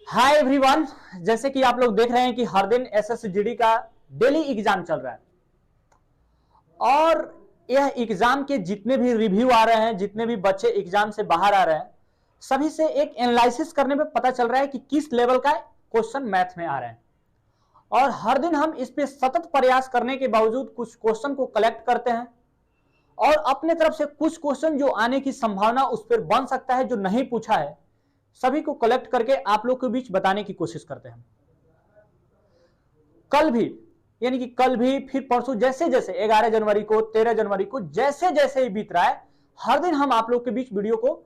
Hi everyone, जैसे कि आप लोग देख रहे हैं कि हर दिन एसएसजीडी का डेली एग्जाम चल रहा है और यह एग्जाम के जितने भी रिव्यू आ रहे हैं, जितने भी बच्चे एग्जाम से बाहर आ रहे हैं, सभी से एक एनालिसिस करने में पता चल रहा है कि किस लेवल का क्वेश्चन मैथ में आ रहे हैं। और हर दिन हम इस पे सतत प्रयास करने के बावजूद कुछ क्वेश्चन को कलेक्ट करते हैं और अपने तरफ से कुछ क्वेश्चन जो आने की संभावना उस पर बन सकता है, जो नहीं पूछा है, सभी को कलेक्ट करके आप लोग के बीच बताने की कोशिश करते हैं। कल भी, यानी कि कल भी, फिर परसों, जैसे जैसे 11 जनवरी को, 13 जनवरी को, जैसे जैसे ही बीत रहा है, हर दिन हम आप लोग के बीच वीडियो को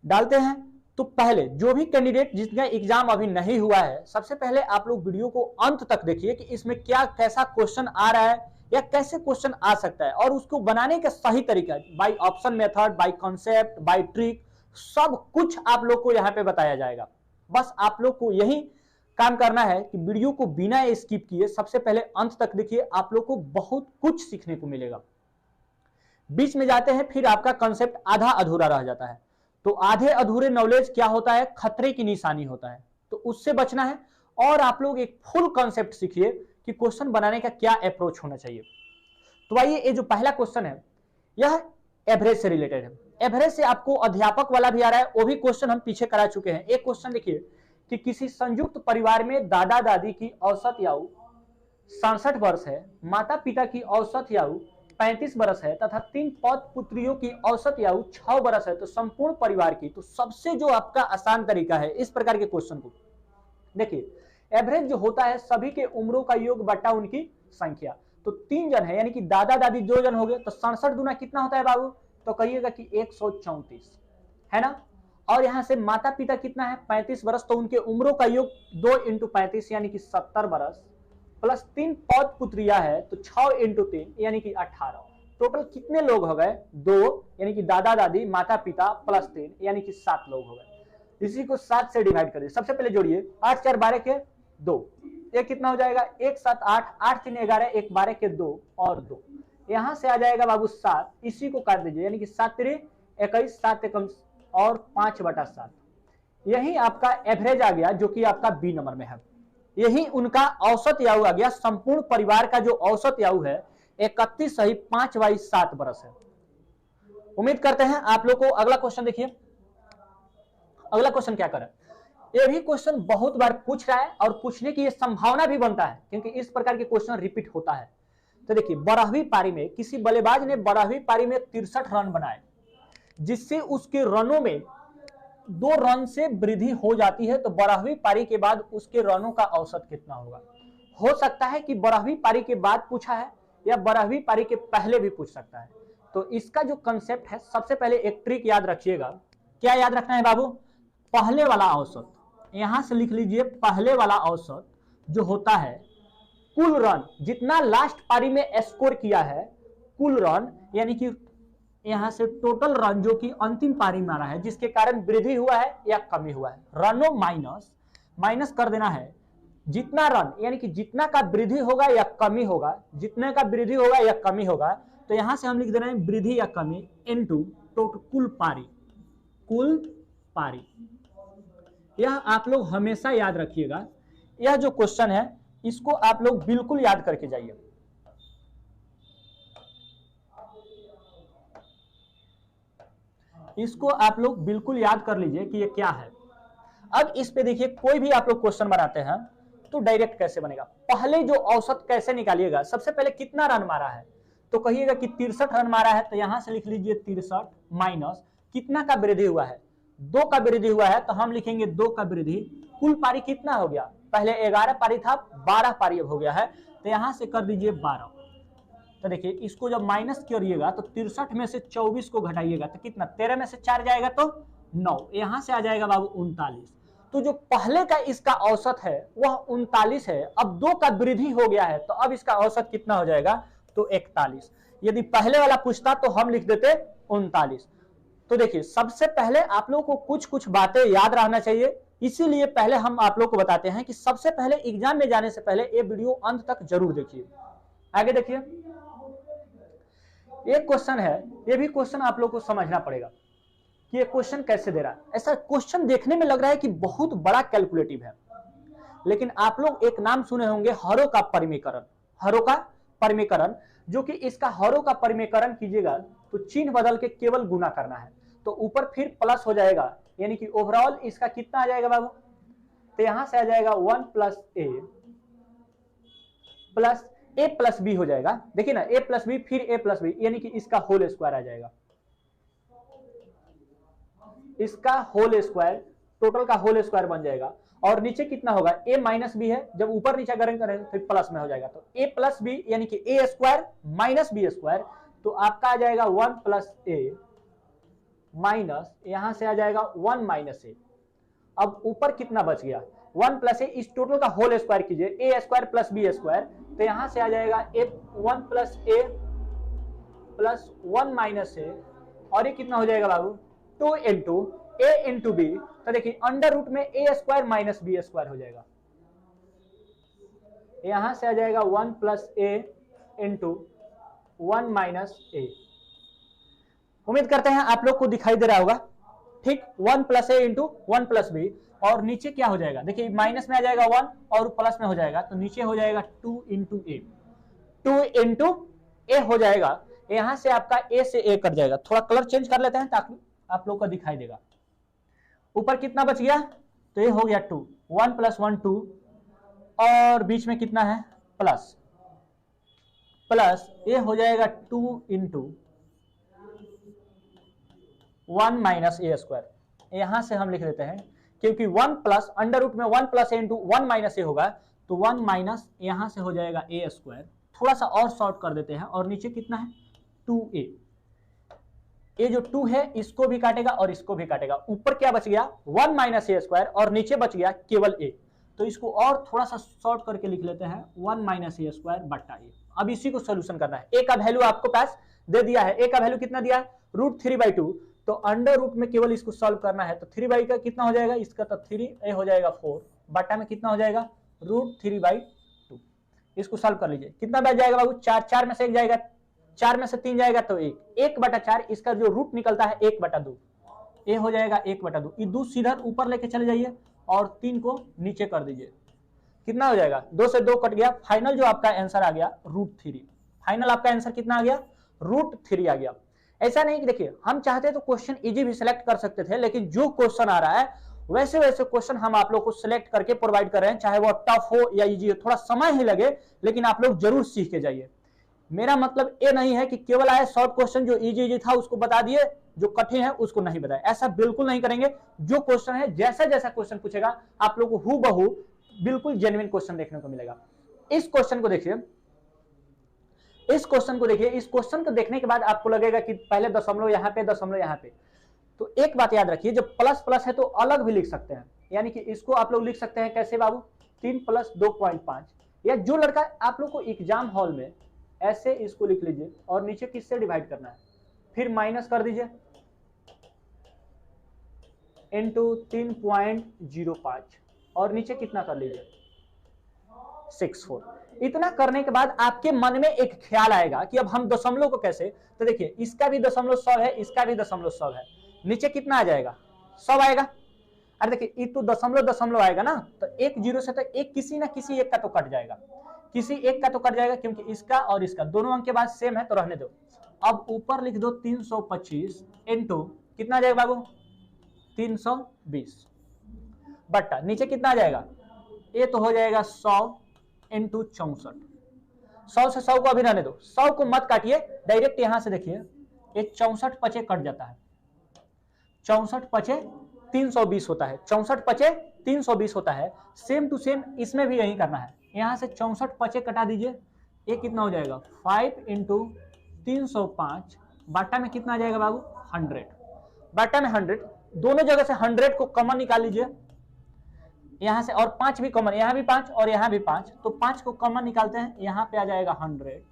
डालते हैं। तो पहले जो भी कैंडिडेट जिसका एग्जाम अभी नहीं हुआ है, सबसे पहले आप लोग वीडियो को अंत तक देखिए कि इसमें क्या कैसा क्वेश्चन आ रहा है या कैसे क्वेश्चन आ सकता है और उसको बनाने का सही तरीका, by option method, by concept, by trick, सब कुछ आप लोग को यहां पे बताया जाएगा। बस आप लोग को यही काम करना है कि वीडियो को बिना स्किप किए सबसे पहले अंत तक देखिए, आप लोग को बहुत कुछ सीखने को मिलेगा। बीच में जाते हैं फिर आपका कॉन्सेप्ट आधा अधूरा रह जाता है। तो आधे अधूरे नॉलेज क्या होता है? खतरे की निशानी होता है। तो उससे बचना है और आप लोग एक फुल कॉन्सेप्ट सीखिए कि क्वेश्चन बनाने का क्या अप्रोच होना चाहिए। तो आइए, ये जो पहला क्वेश्चन है यह एवरेज से रिलेटेड है। एवरेज से आपको अध्यापक वाला भी आ रहा है, वो भी क्वेश्चन हम पीछे करा चुके हैं। एक क्वेश्चन देखिए कि किसी संयुक्त परिवार में दादा दादी की औसत आयु 67 वर्ष है, माता पिता की औसत आयु 35 वर्ष है तथा 3 पौत्र पुत्रियों की औसत आयु 6 वर्ष है, तो संपूर्ण परिवार की। तो सबसे जो आपका आसान तरीका है इस प्रकार के क्वेश्चन को देखिए, एवरेज जो होता है सभी के उम्रों का योग बटा उनकी संख्या। तो 3 जन है, यानी कि दादा दादी 2 जन हो गए, तो 67 गुना कितना होता है बाबू? तो कहिएगा कि 134 है ना। और यहां से माता पिता कितना है? 35 वर्ष, तो उनके उम्रों का योग 2 × 35 यानी कि 70 वर्ष, प्लस 3 पौत्र पुत्रियां है तो 6 × 3 यानी कि 18। टोटल कितने लोग हो गए? 2, यानी कि दादा दादी, माता पिता प्लस 3 यानी कि 7 लोग हो गए। इसी को 7 से डिवाइड करिए। सबसे पहले जोड़िए, 8 4 12 के 2, ये कितना हो जाएगा? 1 7 8, 8 3 11, 1 12 के 2 और 2, यहां से आ जाएगा बाबू 7। इसी को काट दीजिए, यानी कि 7 3 21, 7 एकम और 5/7, यही आपका एवरेज आ गया, जो कि आपका बी नंबर में है। यही उनका औसत आयु आ गया। संपूर्ण परिवार का जो औसत आयु है 31 सही 5/7 बरस है। उम्मीद करते हैं आप लोग को। अगला क्वेश्चन देखिए, अगला क्वेश्चन क्या करें। ये भी क्वेश्चन बहुत बार पूछ रहा है और पूछने की ये संभावना भी बनता है, क्योंकि इस प्रकार के क्वेश्चन रिपीट होता है। तो देखिए, 12वीं पारी में किसी बल्लेबाज ने 12वीं पारी में 63 रन बनाए, जिससे उसके रनों में 2 रन से वृद्धि हो जाती है। तो 12वीं पारी के बाद उसके रनों का औसत कितना होगा? हो सकता है कि 12वीं पारी के बाद पूछा है या 12वीं पारी के पहले भी पूछ सकता है। तो इसका जो कंसेप्ट है, सबसे पहले एक ट्रिक याद रखिएगा। क्या याद रखना है बाबू? पहले वाला औसत, यहां से लिख लीजिए। पहले वाला औसत जो होता है कुल रन, जितना लास्ट पारी में स्कोर किया है, कुल रन, यानी कि यहां से टोटल रन जो कि अंतिम पारी में आ रहा है, जिसके कारण वृद्धि हुआ है या कमी हुआ है। रनों माइनस कर देना है जितना रन, यानी कि जितना का वृद्धि होगा या कमी होगा, जितने का वृद्धि होगा या कमी होगा, तो यहां से हम लिख दे रहे हैं वृद्धि या कमी इनटू टोटल कुल पारी। यह आप लोग हमेशा याद रखिएगा। यह जो क्वेश्चन है इसको आप लोग बिल्कुल याद करके जाइए। इसको आप लोग बिल्कुल याद कर लीजिए कि ये क्या है। अब इस पे देखिए, कोई भी आप लोग क्वेश्चन बनाते हैं तो डायरेक्ट कैसे बनेगा? पहले जो औसत कैसे निकालिएगा? सबसे पहले कितना रन मारा है, तो कहिएगा कि 63 रन मारा है, तो यहां से लिख लीजिए 63 माइनस कितना का वृद्धि हुआ है? 2 का वृद्धि हुआ है, तो हम लिखेंगे 2 का वृद्धि। कुल पारी कितना हो गया? पहले 11 पारी था, 12 पारी अब हो गया है, तो यहां से कर दीजिए 12। तो देखिए, इसको जब माइनस करिएगा तो 63 में से 24 को घटाइएगा तो कितना? 13 में से 4 जाएगा तो 9, यहां से आ जाएगा बाबू 39। तो जो पहले का इसका औसत है वह 39 है। अब 2 का वृद्धि हो गया है, तो अब इसका औसत कितना हो जाएगा? तो 41। यदि पहले वाला पूछता तो हम लिख देते 39। तो देखिए, सबसे पहले आप लोगों को कुछ कुछ बातें याद रहना चाहिए, इसीलिए पहले हम आप लोग को बताते हैं कि सबसे पहले एग्जाम में जाने से पहले ये वीडियो अंत तक जरूर देखिए। आगे देखिए, एक क्वेश्चन है, ये भी क्वेश्चन आप लोग को समझना पड़ेगा। कि ये क्वेश्चन कैसे दे रहा है। ऐसा क्वेश्चन देखने में लग रहा है कि बहुत बड़ा कैलकुलेटिव है, लेकिन आप लोग एक नाम सुने होंगे हरों का परिमेयकरण। हरों का परिमेयकरण, जो कि इसका हरों का परिमेयकरण कीजिएगा तो चिन्ह बदल के केवल गुना करना है, तो ऊपर फिर प्लस हो जाएगा, यानी कि ओवरऑल इसका कितना आ जाएगा बाबू, तो यहां से आ जाएगा 1 + a प्लस बी हो जाएगा। देखिए ना, a प्लस बी फिर a प्लस बी, यानी कि इसका होल स्क्वायर आ जाएगा, इसका होल स्क्वायर, टोटल का होल स्क्वायर बन जाएगा। और नीचे कितना होगा, a माइनस बी है, जब ऊपर नीचे करेंगे फिर प्लस में हो जाएगा, तो a प्लस बी यानी कि a square minus B square, तो आपका आ जाएगा 1 + a माइनस, यहां से आ जाएगा 1 - a। अब ऊपर कितना बच गया, 1 + a, इस टोटल का होल स्क्वायर कीजिए, a square plus B square, तो यहां से आ जाएगा 1 + a प्लस 1 - a, और ये कितना हो जाएगा बाबू, 2 × a × b, तो देखिए अंडर रूट में a square minus B square हो जाएगा, यहां से आ जाएगा 1 + a × 1 - a। उम्मीद करते हैं आप लोग को दिखाई दे रहा होगा, ठीक। 1 + a × 1 + b, और नीचे क्या हो जाएगा, देखिए माइनस में आ जाएगा 1 और प्लस में हो जाएगा, तो नीचे हो जाएगा 2 × a, 2 × a हो जाएगा। यहां से आपका a से a कट जाएगा, थोड़ा कलर चेंज कर लेते हैं ताकि आप लोग को दिखाई देगा। ऊपर कितना बच गया, तो ये हो गया 2, 1 + 1 2, और बीच में कितना है प्लस, ये हो जाएगा 2 × 1 - a स्क्वायर। यहां से हम लिख देते हैं, क्योंकि 1 प्लस अंडर रूट में 1 + a × 1 - a होगा, तो 1 माइनस यहां से हो जाएगा a स्क्वायर। थोड़ा सा और शॉर्ट कर देते हैं, और नीचे कितना है 2a, ये जो 2 है इसको भी काटेगा और इसको भी काटेगा। ऊपर क्या बच गया 1 - a स्क्वायर, और नीचे बच गया केवल a, तो इसको और थोड़ा सा शॉर्ट करके लिख लेते हैं 1 - a स्क्वायर बटा a। अब इसी को सोल्यूशन करना है। a का वैल्यू आपको पास दे दिया है, a का वैल्यू कितना दिया है √3/2, तो अंडर रूट में केवल इसको सॉल्व करना है, तो 3 का कितना हो जाएगा, इसका तो 3 a हो जाएगा 4, बटा में कितना हो जाएगा √3/2। इसको सॉल्व कर लीजिए, कितना बच जाएगा बाबू, 4 में से 1 जाएगा, 4 में से 3 जाएगा तो 1/4, इसका जो रूट निकलता है 1/2, ये हो जाएगा 1/2। ये 2 सीधा ऊपर लेके चले जाइए और 3 को नीचे कर दीजिए, कितना हो जाएगा 2 से 2 कट गया, फाइनल जो आपका आंसर आ गया √3। फाइनल आपका आंसर कितना आ गया, √3 आ गया। ऐसा नहीं कि देखिए हम चाहते तो क्वेश्चन इजी भी सिलेक्ट कर सकते थे, लेकिन जो क्वेश्चन आ रहा है वैसे वैसे क्वेश्चन हम आप लोग को सिलेक्ट करके प्रोवाइड कर रहे हैं, चाहे वो टफ हो या इजी हो, थोड़ा समय ही लगे, लेकिन आप लोग जरूर सीख के जाइए। मेरा मतलब ये नहीं है कि केवल आए शॉर्ट क्वेश्चन जो इजी था उसको बता दिए, जो कठिन है उसको नहीं बताया, ऐसा बिल्कुल नहीं करेंगे। जो क्वेश्चन है जैसा जैसा क्वेश्चन पूछेगा आप लोग को हूबहू बिल्कुल जेन्युइन क्वेश्चन देखने को मिलेगा। इस क्वेश्चन को देखिए, इस क्वेश्चन को देखने के बाद आपको लगेगा कि पहले दशमलव यहाँ पे, दशमलव यहाँ पे, तो एक बात याद रखिए, जब प्लस प्लस है तो अलग भी लिख सकते हैं, यानी कि इसको आप लोग लिख सकते हैं कैसे बाबू, 3 + 2.5, या जो लड़का आप लोग को एग्जाम हॉल में ऐसे इसको लिख लीजिए और नीचे किससे डिवाइड करना है, फिर माइनस कर दीजिए इंटू 3.05, और नीचे कितना कर लीजिए 64। इतना करने के बाद आपके मन में एक ख्याल आएगा कि अब हम दशमलव को कैसे, तो देखिए इसका भी दशमलव 100 है, इसका भी दशमलव 100 है, नीचे कितना आ जाएगा 100 आएगा। अरे देखिए ये तो दशमलव दशमलव आएगा ना, तो एक जीरो से तो एक किसी ना किसी एक का तो कट जाएगा, किसी एक का तो कट जाएगा, क्योंकि इसका और इसका दोनों अंक के बाद सेम है तो रहने दो। अब ऊपर लिख दो 325 इंटू कितना आ जाएगा बाबू 320, बट्टा नीचे कितना आ जाएगा, ये तो हो जाएगा 100 इंटू 64। 100 से 100 को अभी रहने दो, 100 को मत काटिए, डायरेक्ट यहां से देखिए ये 64 पचे कट जाता है, 64 पचे 320 होता है, 64 पचे 320 होता है। सेम टू सेम इसमें भी यही करना है, यहां से 64 पचे कटा दीजिए, ये कितना हो जाएगा 5 इंटू 305, बाटा में कितना आ जाएगा बाबू 100, बाटा में 100, दोनों जगह से 100 को कॉमन निकाल लीजिए, यहां से और 5 भी कॉमन, यहां भी 5 और यहां भी 5, तो 5 को कॉमन निकालते हैं, यहां पे आ जाएगा 100,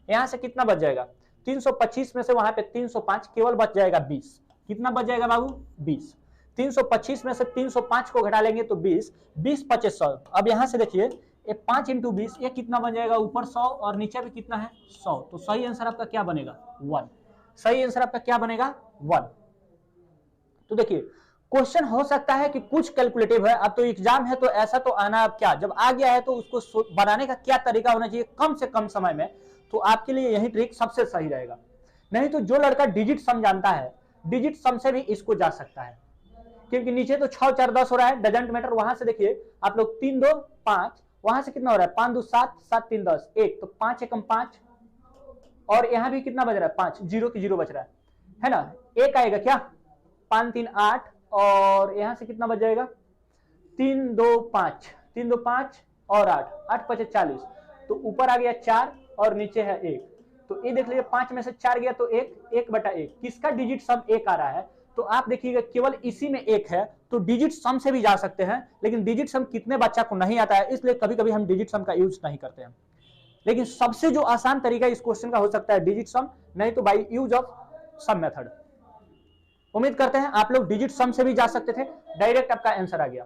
यहां से कितना बच जाएगा 325 में से वहां पे 305 केवल बच जाएगा 20, कितना बच जाएगा बाबू 20, 325 में से 305 को घटा लेंगे तो 20, 20 पचे 100। अब यहां से देखिए ये 5 इंटू 20, ये कितना बन जाएगा ऊपर 100 और नीचे भी कितना है 100, तो सही आंसर आपका क्या बनेगा 1, सही आंसर आपका क्या बनेगा 1। तो देखिए क्वेश्चन हो सकता है कि कुछ कैलकुलेटिव है, अब तो एग्जाम है तो ऐसा तो आना, अब क्या जब आ गया है तो उसको बनाने का क्या तरीका होना चाहिए कम से कम समय में, तो आपके लिए यही ट्रिक सबसे सही रहेगा। नहीं तो जो लड़का डिजिट सम जानता है, डिजिट सम से भी इसको जा सकता है, क्योंकि नीचे तो 6 4 10 हो रहा है, डजंट मैटर। वहां से देखिए आप लोग 3 2 5, वहां से कितना हो रहा है 5 2 7 7 3 10 1, तो 5 एकम 5, और यहां भी कितना बच रहा है 5, 0 की 0 बच रहा है ना, एक आएगा क्या 5 3 8, और यहां से कितना बच जाएगा 3 2 5, 3 2 5 और 8 8 5 40, तो ऊपर आ गया 4 और नीचे है 1, तो ये देख लीजिए 5 में से 4 गया तो 1, 1/1, किसका डिजिट सम 1 आ रहा है, तो आप देखिएगा केवल इसी में 1 है, तो डिजिट सम से भी जा सकते हैं, लेकिन डिजिट सम कितने बच्चा को नहीं आता है, इसलिए कभी कभी हम डिजिट सम का यूज नहीं करते हैं। लेकिन सबसे जो आसान तरीका इस क्वेश्चन का हो सकता है डिजिट सम, नहीं तो by use of sum method. उम्मीद करते हैं आप लोग डिजिट सम से भी जा सकते थे, डायरेक्ट आपका आंसर आ गया।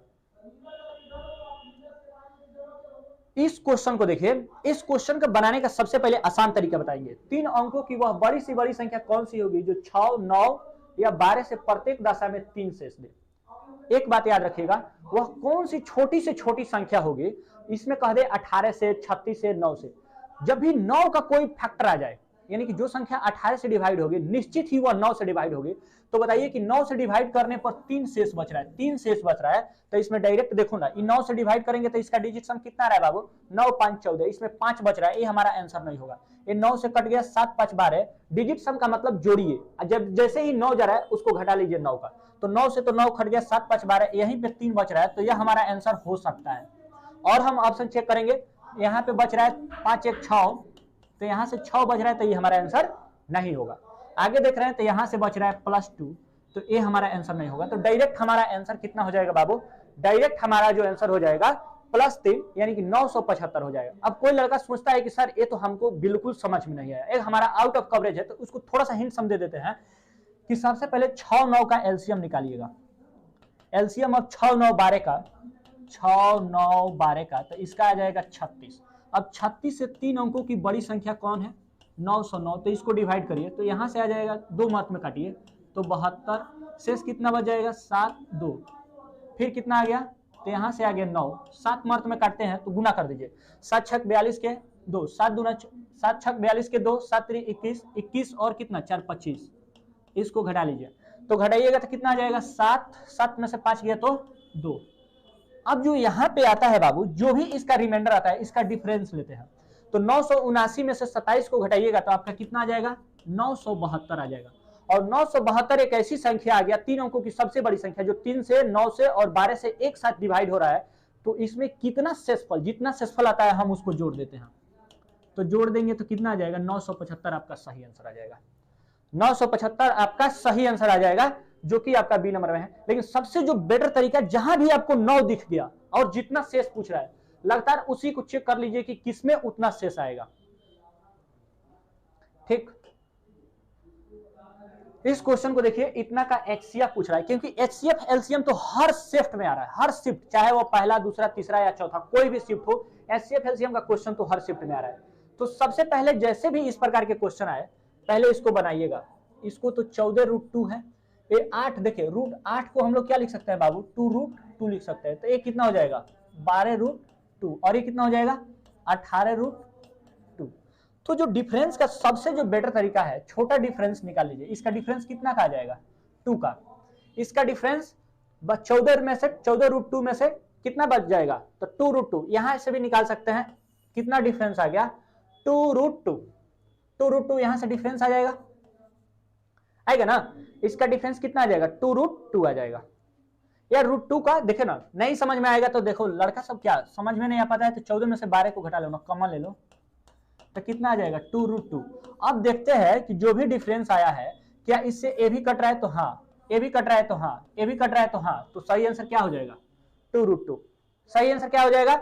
इस क्वेश्चन को देखिए, इस क्वेश्चन को बनाने का सबसे पहले आसान तरीका बताएंगे। 3 अंकों की वह बड़ी से बड़ी संख्या कौन सी होगी जो 6 9 या 12 से प्रत्येक दशा में 3 शेष दे। एक बात याद रखिएगा, वह कौन सी छोटी से छोटी संख्या होगी, इसमें कह दे 18 से 36 से 9 से, जब भी 9 का कोई फैक्टर आ जाए, यानी कि जो संख्या 18 से डिवाइड होगी निश्चित ही वह 9 से डिवाइड होगी, तो बताइए कि 9 से डिवाइड करने पर 3 शेष बच रहा है, 3 शेष बच रहा है, तो इसमें डायरेक्ट देखो ना, ये 9 से डिवाइड करेंगे तो इसका डिजिट सम कितना रहा है बाबू 9 5 14, इसमें 5 बच रहा है, ये हमारा आंसर नहीं होगा। ये 9 से कट गया 7 5 12, डिजिट सम का मतलब जोड़िए, जब जैसे ही 9 जा रहा है उसको घटा लीजिए 9 का, तो 9 से तो 9 कट गया 7 5 12, यहीं पे 3 बच रहा है, तो यह हमारा आंसर हो सकता है। और हम ऑप्शन चेक करेंगे, यहाँ पे बच रहा है 5 1 6, तो यहाँ से 6 बच रहा है, तो ये हमारा आंसर नहीं होगा। आगे देख रहे हैं तो यहाँ से बच रहा है +2, तो ये हमारा आंसर नहीं होगा। तो डायरेक्ट हमारा आंसर कितना हो जाएगा बाबू, डायरेक्ट हमारा जो आंसर हो जाएगा +3 यानी कि 975 हो जाएगा। अब कोई लड़का सोचता है कि सर ये तो हमको बिल्कुल समझ में नहीं आया, एक हमारा आउट ऑफ कवरेज है, तो उसको थोड़ा सा हिंट समझ देते हैं कि सबसे पहले 6 9 का एलसीएम निकालिएगा। एलसीएम अब 6 9 12 का, 6 9 12 का, तो इसका आ जाएगा 36। अब 36 से 3 अंकों की बड़ी संख्या कौन है 909, तो इसको डिवाइड करिए, तो यहाँ से आ जाएगा 2 मार्क में काटिए तो 72, शेष कितना बच जाएगा 7 2, फिर कितना आ गया, तो यहाँ से आ गया 9, 7 मार्क में काटते हैं तो गुना कर दीजिए, 7 6 42 के 2, 7 दूना 7 6 42 के 2, 7 3 21, 21 और कितना 4 25, इसको घटा लीजिए, तो घटाइएगा तो कितना आ जाएगा 7, 7 में से 5 गया तो 2। अब जो यहाँ पे आता है बाबू, जो भी इसका रिमाइंडर आता है इसका डिफरेंस लेते हैं, तो 979 में से 27 को घटाइएगा तो आपका कितना आ जाएगा 972 आ जाएगा। और 972 एक ऐसी संख्या आ गया, 3 अंकों की सबसे बड़ी संख्या जो 3 से 9 से और 12 से एक साथ डिवाइड हो रहा है, तो इसमें कितना शेषफल, जितना शेषफल आता है हम उसको जोड़ देते हैं, तो जोड़ देंगे तो कितना आ जाएगा 975 आपका सही आंसर आ जाएगा। 975 आपका सही आंसर आ जाएगा, जो कि आपका बी नंबर में है। लेकिन सबसे जो बेटर तरीका, जहां भी आपको 9 दिख गया और जितना शेष पूछ रहा है लगातार उसी को चेक कर लीजिए कि किसमें उतना शेष आएगा। ठीक, इस क्वेश्चन को देखिए, इतना का एचसीएफ पूछ रहा है, क्योंकि एचसीएफ एलसीएम तो हर शिफ्ट में आ रहा है, हर शिफ्ट, चाहे वो पहला दूसरा तीसरा या चौथा कोई भी शिफ्ट हो, एचसीएफ एलसीएम का क्वेश्चन तो हर शिफ्ट में आ रहा है। तो सबसे पहले जैसे भी इस प्रकार के क्वेश्चन आए पहले इसको बनाइएगा। इसको तो 14√2 है, ये 8, देखिए √8 को हम लोग क्या लिख सकते हैं बाबू 2√2 लिख सकते हैं, तो ये कितना हो जाएगा 12√2, और ये कितना हो जाएगा 18√2। तो जो डिफरेंस का सबसे जो बेटर तरीका है, छोटा डिफरेंस निकाल लीजिए। इसका डिफरेंस कितना का आ जाएगा 2 का, इसका डिफरेंस 14 में से 14√2 में से कितना बच जाएगा तो 2√2, यहां से भी निकाल सकते हैं, कितना डिफरेंस आ गया 2√2, 2√2 यहां से डिफरेंस आ जाएगा, आएगा ना। इसका डिफरेंस कितना आ जाएगा 2√2 आ जाएगा। या √2 का देखे ना, नहीं समझ में आएगा तो देखो लड़का सब क्या समझ में नहीं आ पाता है, तो 14 में से 12 को घटा लो ना, कॉमन ले लो, तो कितना आ जाएगा 2√2। अब देखते हैं कि जो भी डिफरेंस आया है क्या इससे ए भी कट रहा है तो हाँ, ए भी कट रहा है तो हाँ, ए भी कट रहा है तो हाँ, तो सही आंसर क्या हो जाएगा 2√2। सही आंसर क्या हो जाएगा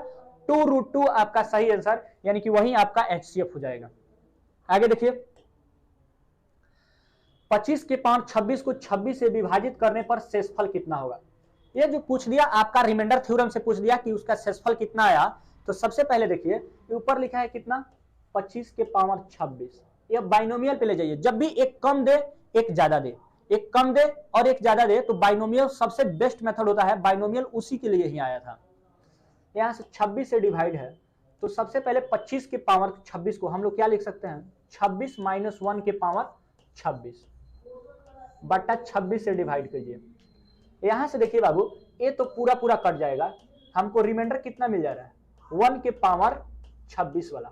2√2 आपका सही आंसर, यानी कि वही आपका एचसीएफ हो जाएगा। आगे देखिए, 25 के पावर 26 को 26 से विभाजित करने पर शेषफल कितना होगा। ये जो पूछ दिया आपका रिमाइंडर थ्योरम से पूछ दिया कि उसका शेषफल कितना आया, तो सबसे पहले देखिए ऊपर लिखा है कितना 25 के पावर 26, ये बाइनोमियल पे ले जाइए, जब भी एक कम दे एक ज्यादा दे, एक कम दे और एक ज्यादा दे तो बाइनोमियल सबसे बेस्ट मेथड होता है, बाइनोमियल उसी के लिए ही आया था। यहां से 26 से डिवाइड है तो सबसे पहले 25 के पावर 26 को हम लोग क्या लिख सकते हैं, 26 माइनस 1 के पावर 26 बटा 26 से डिवाइड कीजिए। यहां से देखिए बाबू ये तो पूरा पूरा कट जाएगा, हमको रिमाइंडर कितना मिल जा रहा है 1 के पावर 26 वाला।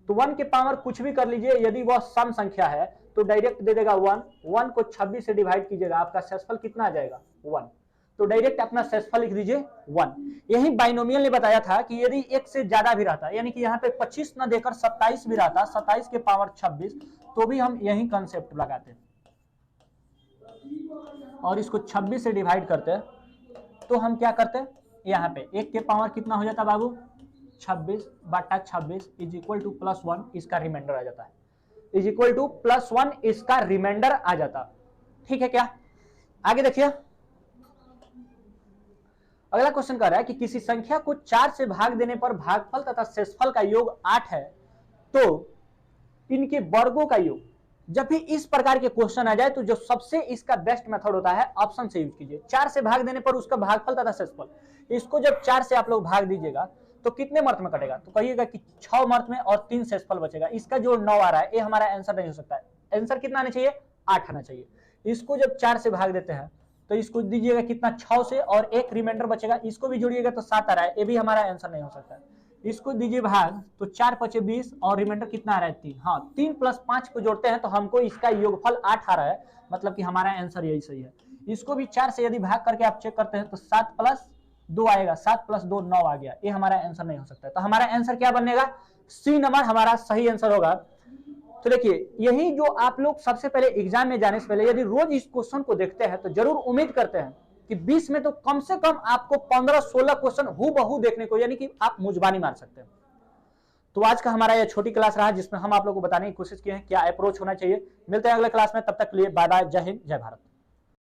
तो 1 के पावर कुछ भी कर लीजिए, यदि वह सम संख्या है तो डायरेक्ट दे देगा 1 को 26 से डिवाइड कीजिएगा, आपका शेषफल कितना आ जाएगा 1, तो डायरेक्ट अपना शेषफल लिख दीजिए 1। यही बाइनोमियल ने बताया था कि यदि एक से ज्यादा भी रहता, यानी कि यहाँ पे 25 न देकर 27 भी रहता, 27 के पावर 26, तो भी हम यही कंसेप्ट लगाते और इसको 26 से डिवाइड करते तो हम क्या करते, यहाँ पे 1 के पावर कितना हो जाता बाबू 26 बटा 26 इज इक्वल टू +1, इसका रिमाइंडर आ जाता है, इज इक्वल टू +1 इसका रिमाइंडर आ जाता। ठीक है क्या, आगे देखिए अगला क्वेश्चन कह रहा है कि किसी संख्या को 4 से भाग देने पर भागफल तथा शेषफल का योग 8 है तो इनके वर्गों का योग। जब भी इस प्रकार के क्वेश्चन आ जाए तो जो सबसे इसका बेस्ट मेथड होता है ऑप्शन से यूज कीजिए। 4 से भाग देने पर उसका भागफल तथा शेषफल, इसको जब 4 से आप लोग भाग दीजिएगा तो कितने मर्त में कटेगा, तो कहिएगा कि 6 मर्त में और 3 शेषफल बचेगा। इसका जो 9 आ रहा है ये हमारा आंसर नहीं हो सकता है, आंसर कितना आना चाहिए 8 आना चाहिए। इसको जब 4 से भाग देते हैं तो इसको दीजिएगा कितना 6 से और एक रिमाइंडर बचेगा, इसको भी जोड़िएगा तो 7 आ रहा है, ये भी हमारा आंसर नहीं हो सकता है। इसको दीजिए भाग तो 4 × 5 = 20 और रिमाइंडर कितना आ रहा है 3, हाँ 3 + 5 को जोड़ते हैं तो हमको इसका योगफल 8 आ रहा है, मतलब कि हमारा आंसर यही सही है। इसको भी 4 से यदि भाग करके आप चेक करते हैं तो 7 + 2 आएगा, 7 + 2 9 आ गया, ये हमारा आंसर नहीं हो सकता है। तो हमारा आंसर क्या बनेगा, सी नंबर हमारा सही आंसर होगा। तो देखिए यही जो आप लोग सबसे पहले एग्जाम में जाने से पहले यदि रोज इस क्वेश्चन को देखते हैं तो जरूर उम्मीद करते हैं कि 20 में तो कम से कम आपको 15-16 क्वेश्चन हूबहू देखने को, यानी कि आप मुजबानी मार सकते हैं। तो आज का हमारा यह छोटी क्लास रहा जिसमें हम आप लोगों को बताने की कोशिश किए हैं क्या अप्रोच होना चाहिए। मिलते हैं अगले क्लास में, तब तक के लिए बाय बाय, जय हिंद जय भारत।